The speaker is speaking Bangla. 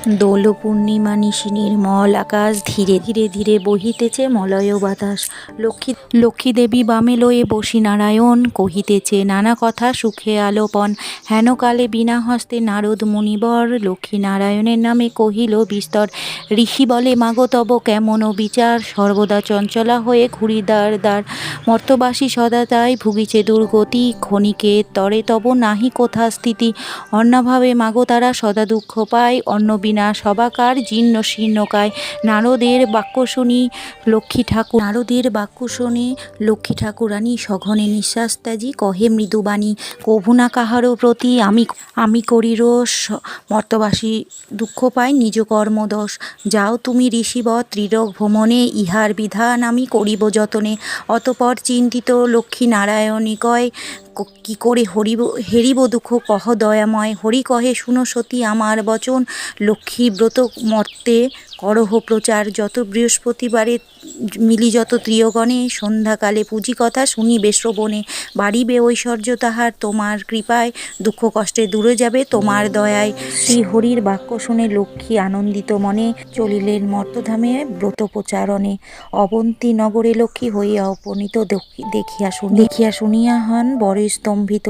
দোল পূর্ণিমা নিশি নির্মল আকাশ, ধীরে ধীরে ধীরে বহিতেছে মলয় বাতাস। লক্ষ্মী দেবী বামে লয়ে বসি নারায়ণ, কহিতেছে নানা কথা সুখে আলোপন। হেনকালে বিনা হস্তে নারদ মুনিবর, লক্ষ্মী নারায়ণের নামে কহিল বিস্তর। ঋষি বলে মাগো তব কেমন বিচার, সর্বদা চঞ্চলা হয়ে ঘুরি দ্বার দ্বার। মর্তবাসী সদা তাই ভুগিছে দুর্গতি, ক্ষণিকের তরে তব নাহি কোথা স্থিতি। অন্নাভাবে মাগো তারা সদা দুঃখ পায়, অন্ন বিনা সবাকার জীর্ণ শীর্ণকায়। নারদের বাক্য শুনে লক্ষ্মী ঠাকুরানী সঘনে নিঃশ্বাস ত্যাজি কহে মৃদুবাণী, কভু না কাহারও প্রতি আমি করি রোষ। মর্তবাসী দুঃখ পায় নিজ কর্মদোষ। যাও তুমি ঋষিবৎ ত্রিলোক ভ্রমণে, ইহার বিধান আমি করিব যতনে। অতপর চিন্তিত লক্ষ্মী নারায়ণী কয়, কি করে হেরিব দুঃখ কহ দয়াময়। হরি কহে শুনো সতী আমার বচন, লক্ষ্মী ব্রত মর্তে করহ প্রচার। যত বৃহস্পতিবারে মিলি যত ত্রিয়গণে, সন্ধ্যাকালে পুঁজি কথা শুনিবে শ্রবণে। বাড়িবে ঐশ্বর্য তাহার তোমার কৃপায়, দুঃখ কষ্টে দূরে যাবে তোমার দয়ায়। শ্রী হরির বাক্য শুনে লক্ষ্মী আনন্দিত মনে, চলিলেন মর্তধামে ব্রত প্রচারণে। অবন্তী নগরে লক্ষ্মী হইয়া উপনীত, দেখিয়া শুনিয়া হন বড় স্তম্ভিত।